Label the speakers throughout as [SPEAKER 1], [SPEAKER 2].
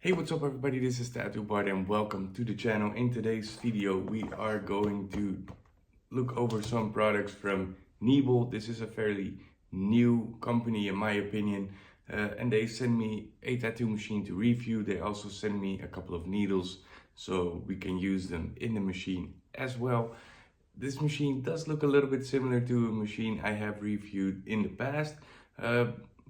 [SPEAKER 1] Hey, what's up everybody, this is Tattoo Bart and welcome to the channel. In today's video we are going to look over some products from Neebol. This is a fairly new company in my opinion, and they send me a tattoo machine to review. They also send me a couple of needles so we can use them in the machine as well. This machine does look a little bit similar to a machine I have reviewed in the past,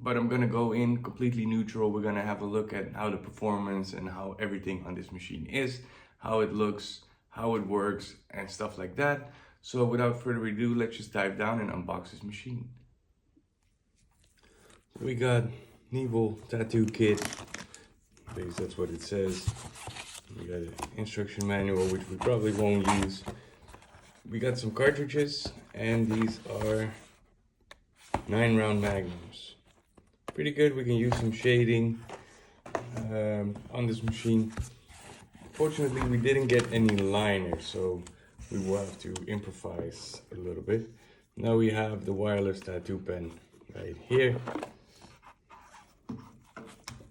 [SPEAKER 1] but I'm gonna go in completely neutral. We're gonna have a look at how the performance and how everything on this machine is, how it looks, how it works, and stuff like that. So without further ado, let's just dive down and unbox this machine. We got Neebol tattoo kit. At least that's what it says. We got an instruction manual, which we probably won't use. We got some cartridges, and these are 9-round magnums. Pretty good. We can use some shading on this machine. Fortunately, we didn't get any liner, so we will have to improvise a little bit. Now we have the wireless tattoo pen right here.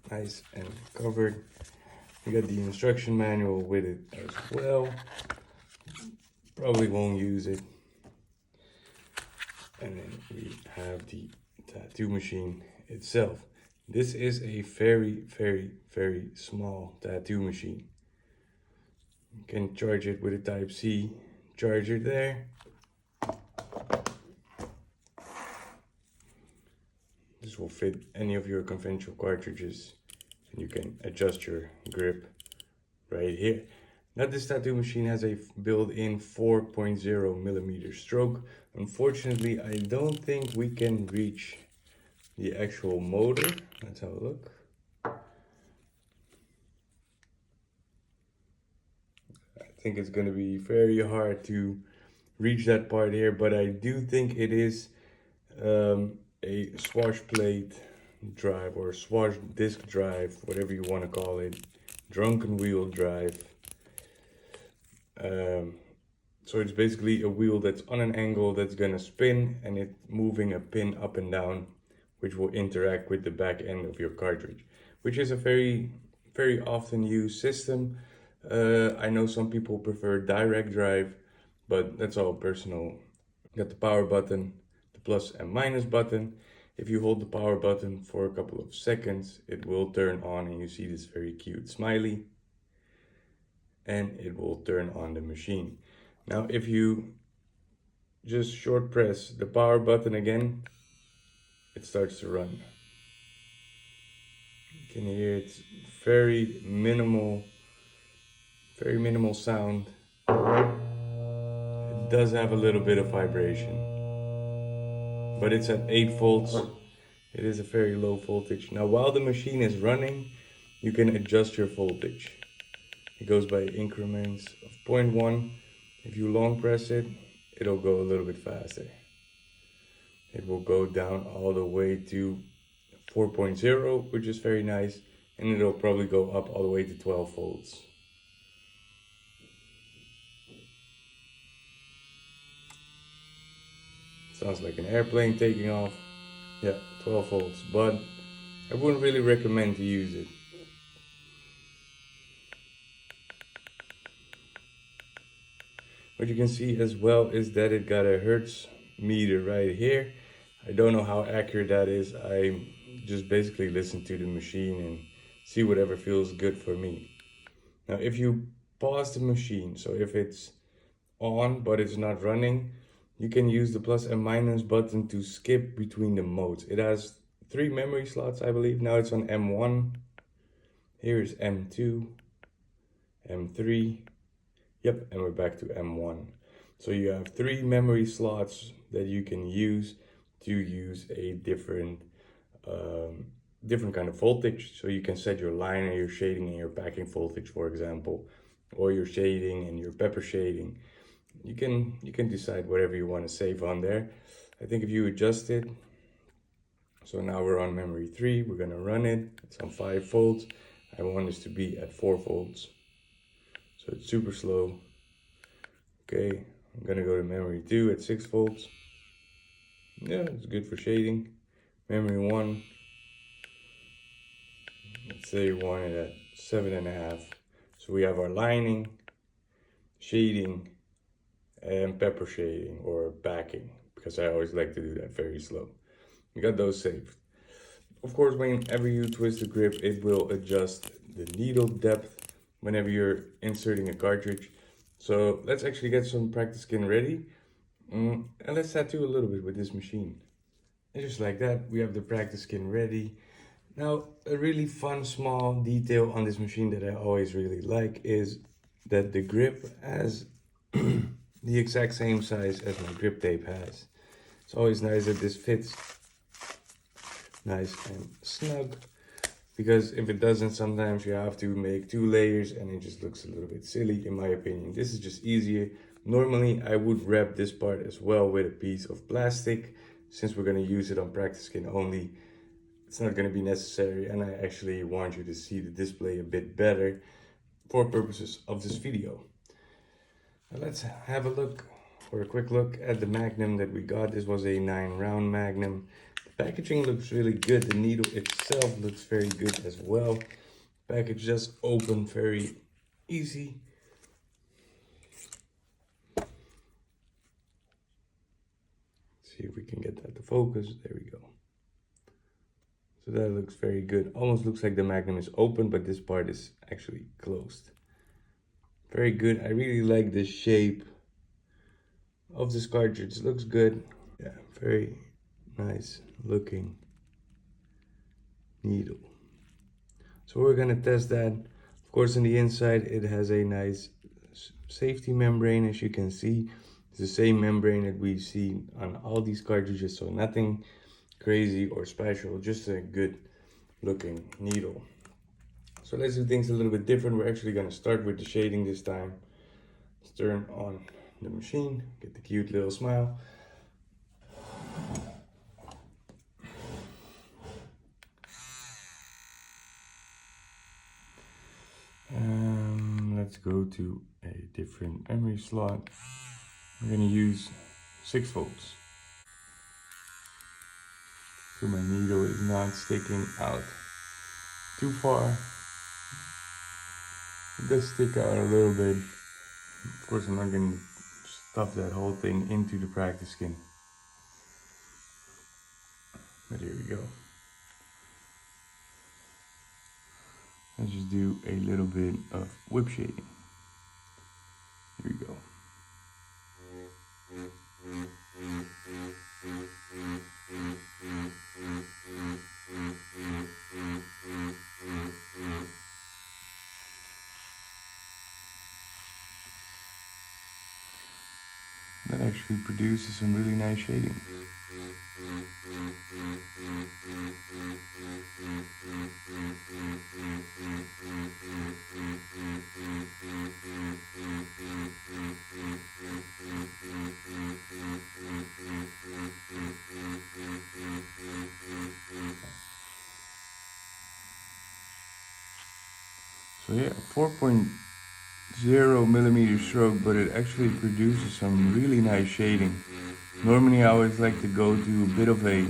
[SPEAKER 1] Nice and covered. We got the instruction manual with it as well. Probably won't use it. And then we have the tattoo machine itself. This is a very small tattoo machine. You can charge it with a Type-C charger there. This will fit any of your conventional cartridges, and you can adjust your grip right here. Now this tattoo machine has a built-in 4.0 millimeter stroke. Unfortunately, I don't think we can reach the actual motor. Let's have a look. I think it's going to be very hard to reach that part here, but I do think it is a swash plate drive or swash disc drive, whatever you want to call it, drunken wheel drive. So it's basically a wheel that's on an angle that's gonna spin, and it's moving a pin up and down, which will interact with the back end of your cartridge, which is a very often used system. I know some people prefer direct drive, but that's all personal. You got the power button, the plus and minus button. If you hold the power button for a couple of seconds, it will turn on and you see this very cute smiley, and it will turn on the machine. Now if you just short press the power button again, it starts to run. You can hear it's very minimal sound. It does have a little bit of vibration, but it's at 8 volts. It is a very low voltage. Now while the machine is running, you can adjust your voltage. It goes by increments of 0.1. If you long press it, it'll go a little bit faster. It will go down all the way to 4.0, which is very nice, and it'll probably go up all the way to 12 volts. Sounds like an airplane taking off. Yeah, 12 volts, but I wouldn't really recommend to use it. What you can see as well is that it got a hertz meter right here. I don't know how accurate that is. I just basically listen to the machine and see whatever feels good for me. Now if you pause the machine, so if it's on but it's not running, you can use the plus and minus button to skip between the modes. It has 3 memory slots, I believe. Now it's on M1. Here's M2, M3. Yep, and we're back to M1. So you have 3 memory slots that you can use to use a different kind of voltage. So you can set your liner, your shading, and your backing voltage, for example, or your shading and your pepper shading. You can decide whatever you want to save on there. I think if you adjust it, so now we're on memory 3, we're gonna run it. It's on 5 volts. I want this to be at 4 volts. So it's super slow. Okay, I'm gonna go to memory 2 at 6 volts. Yeah, it's good for shading. Memory 1, let's say you want it at 7.5. So we have our lining, shading, and pepper shading or backing, because I always like to do that very slow. We got those saved. Of course, whenever you twist the grip, it will adjust the needle depth whenever you're inserting a cartridge. So let's actually get some practice skin ready. And let's tattoo a little bit with this machine. And just like that, we have the practice skin ready. Now, a really fun small detail on this machine that I always really like is that the grip has the exact same size as my grip tape has. It's always nice that this fits nice and snug, because if it doesn't, sometimes you have to make 2 layers and it just looks a little bit silly in my opinion. This is just easier. Normally I would wrap this part as well with a piece of plastic. Since we're going to use it on practice skin only, it's not going to be necessary, and I actually want you to see the display a bit better for purposes of this video. Now let's have a look, or a quick look at the Magnum that we got. This was a 9-round Magnum. The packaging looks really good. The needle itself looks very good as well. Package just opened very easy. See if we can get that to focus. There we go. So that looks very good. Almost looks like the Magnum is open, but this part is actually closed. Very good. I really like the shape of this cartridge. It looks good. Yeah, very nice looking needle. So we're gonna test that. Of course, on the inside, it has a nice safety membrane, as you can see. It's the same membrane that we see on all these cartridges, so nothing crazy or special, just a good looking needle. So let's do things a little bit different. We're actually gonna start with the shading this time. Let's turn on the machine, get the cute little smile. Let's go to a different memory slot. We're gonna use 6 volts. So my needle is not sticking out too far. It does stick out a little bit. Of course, I'm not gonna stuff that whole thing into the practice skin. But here we go. Let's just do a little bit of whip shading. Here we go. That actually produces some really nice shading. So yeah, 4.0 millimeter stroke, but it actually produces some really nice shading. Normally I always like to go to a bit of a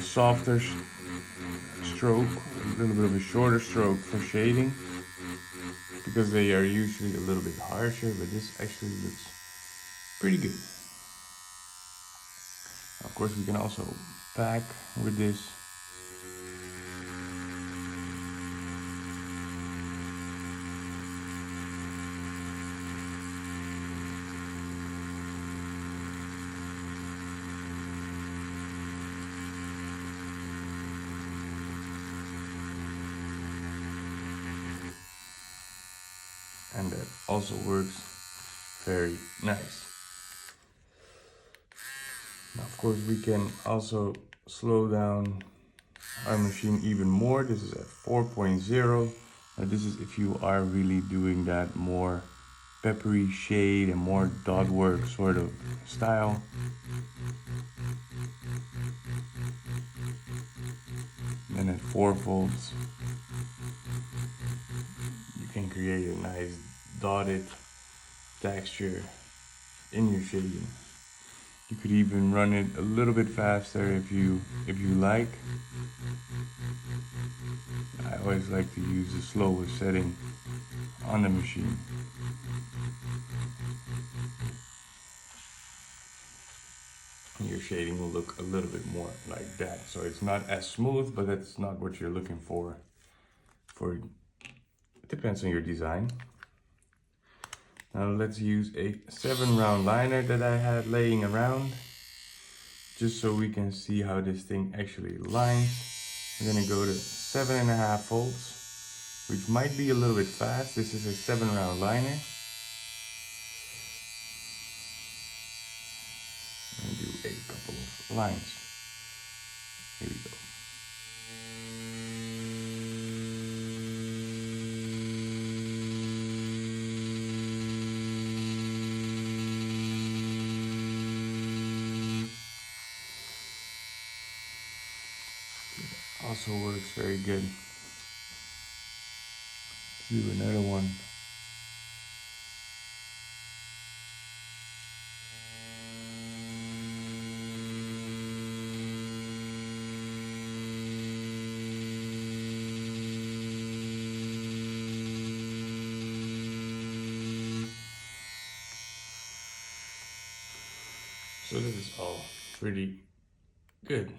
[SPEAKER 1] softer stroke, a little bit of a shorter stroke for shading, because they are usually a little bit harsher, but this actually looks pretty good. Of course, we can also pack with this. And that also works very nice. Now, of course, we can also slow down our machine even more. This is at 4.0. Now, this is if you are really doing that more peppery shade and more dot work sort of style. And at 4 volts, you can create a nice dotted texture in your shading. You could even run it a little bit faster if you like. I always like to use the slowest setting on the machine. And your shading will look a little bit more like that. So it's not as smooth, but that's not what you're looking for. It depends on your design. Now let's use a 7-round liner that I had laying around, just so we can see how this thing actually lines. We're gonna go to 7.5 volts, which might be a little bit fast. This is a 7-round liner. And do a couple of lines. Here we go. Also works very good. Let's do another one. So this is all pretty good.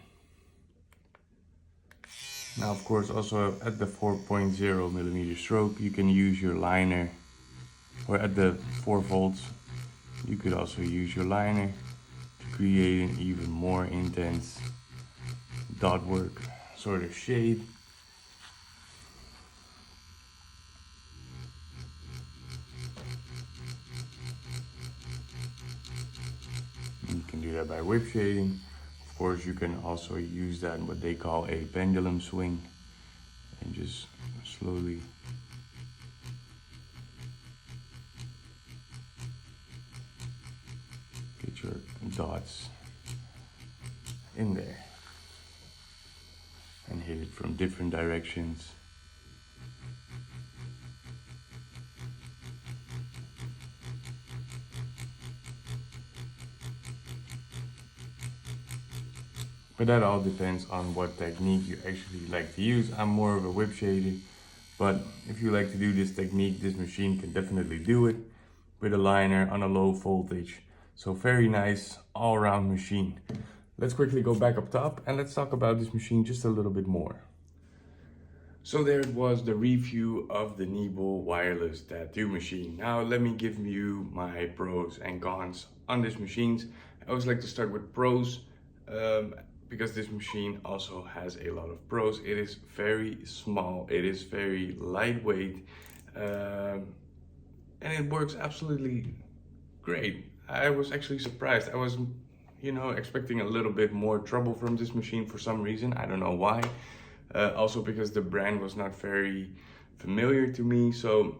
[SPEAKER 1] Now, of course, also at the 4.0 millimeter stroke, you can use your liner, or at the 4 volts, you could also use your liner to create an even more intense dot work sort of shade. You can do that by whip shading. Of course, you can also use that what they call a pendulum swing, and just slowly get your dots in there and hit it from different directions. But that all depends on what technique you actually like to use. I'm more of a whip shader, but if you like to do this technique, this machine can definitely do it with a liner on a low voltage. So very nice all-around machine. Let's quickly go back up top and let's talk about this machine just a little bit more. So there it was, the review of the Neebol wireless tattoo machine. Now let me give you my pros and cons on this machine. I always like to start with pros. Because this machine also has a lot of pros. It is very small, it is very lightweight, and it works absolutely great. I was actually surprised. I was, expecting a little bit more trouble from this machine for some reason. I don't know why. Also because the brand was not very familiar to me, so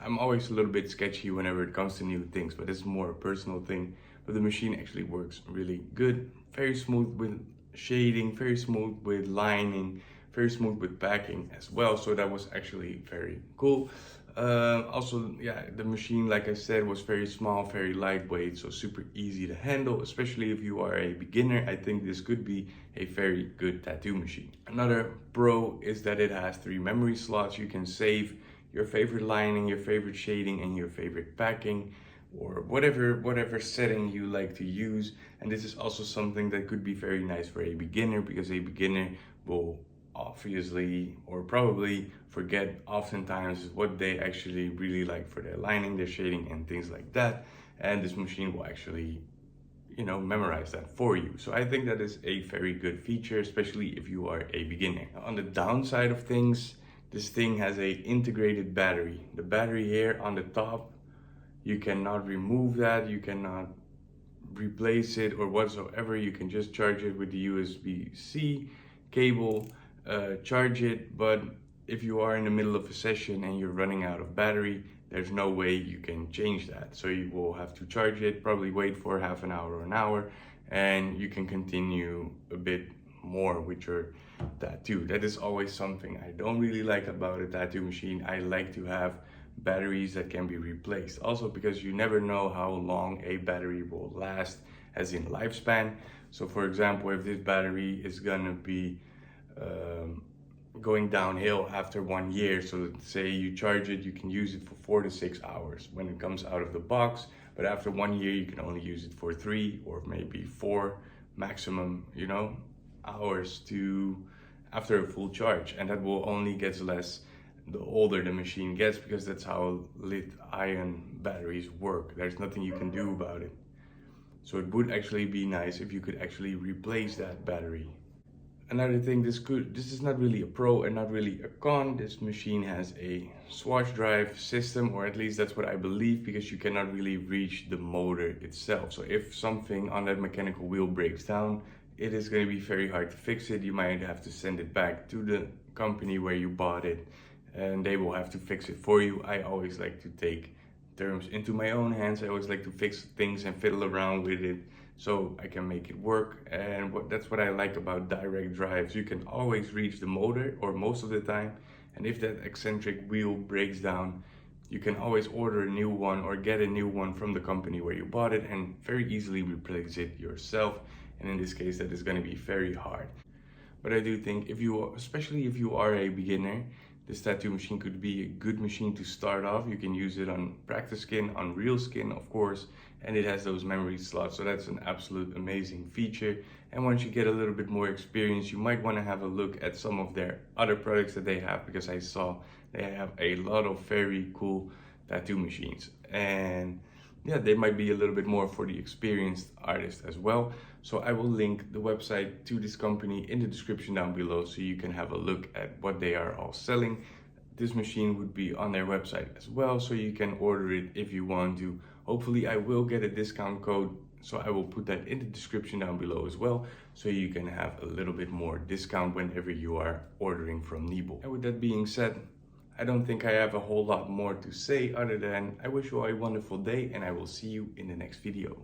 [SPEAKER 1] I'm always a little bit sketchy whenever it comes to new things, but it's more a personal thing. But the machine actually works really good, very smooth with shading, very smooth with lining, very smooth with packing as well. So that was actually very cool. Also, yeah, the machine, like I said, was very small, very lightweight, so super easy to handle, especially if you are a beginner. I think this could be a very good tattoo machine. Another pro is that it has 3 memory slots. You can save your favorite lining, your favorite shading, and your favorite packing, or whatever setting you like to use. And this is also something that could be very nice for a beginner, because a beginner will obviously or probably forget oftentimes what they actually really like for their lining, their shading, and things like that. And this machine will actually memorize that for you. So I think that is a very good feature, especially if you are a beginner. On the downside of things, this thing has a integrated battery. The battery here on the top, you cannot remove that, you cannot replace it or whatsoever. You can just charge it with the USB-C cable, charge it, but if you are in the middle of a session and you're running out of battery, there's no way you can change that. So you will have to charge it, probably wait for half an hour or an hour, and you can continue a bit more with your tattoo. That is always something I don't really like about a tattoo machine. I like to have batteries that can be replaced, also because you never know how long a battery will last, as in lifespan. So for example, if this battery is gonna be um, going downhill after 1 year, so say you charge it, you can use it for 4 to 6 hours when it comes out of the box, but after 1 year you can only use it for 3 or maybe 4 maximum, hours to after a full charge. And that will only get less the older the machine gets, because that's how lithium-ion batteries work. There's nothing you can do about it. So it would actually be nice if you could actually replace that battery. Another thing, this is not really a pro and not really a con. This machine has a swatch drive system, or at least that's what I believe, because you cannot really reach the motor itself. So if something on that mechanical wheel breaks down, it is going to be very hard to fix it. You might have to send it back to the company where you bought it, and they will have to fix it for you. I always like to take terms into my own hands. I always like to fix things and fiddle around with it so I can make it work. And that's what I like about direct drives. You can always reach the motor, or most of the time, and if that eccentric wheel breaks down, you can always order a new one or get a new one from the company where you bought it and very easily replace it yourself. And in this case, that is going to be very hard. But I do think especially if you are a beginner, this tattoo machine could be a good machine to start off. You can use it on practice skin, on real skin, of course, and it has those memory slots. So that's an absolute amazing feature. And once you get a little bit more experience, you might want to have a look at some of their other products that they have, because I saw they have a lot of very cool tattoo machines. And yeah, they might be a little bit more for the experienced artist as well. So I will link the website to this company in the description down below, so you can have a look at what they are all selling. This machine would be on their website as well, so you can order it if you want to. Hopefully I will get a discount code, so I will put that in the description down below as well, so you can have a little bit more discount whenever you are ordering from Neebol. And with that being said, I don't think I have a whole lot more to say other than I wish you all a wonderful day, and I will see you in the next video.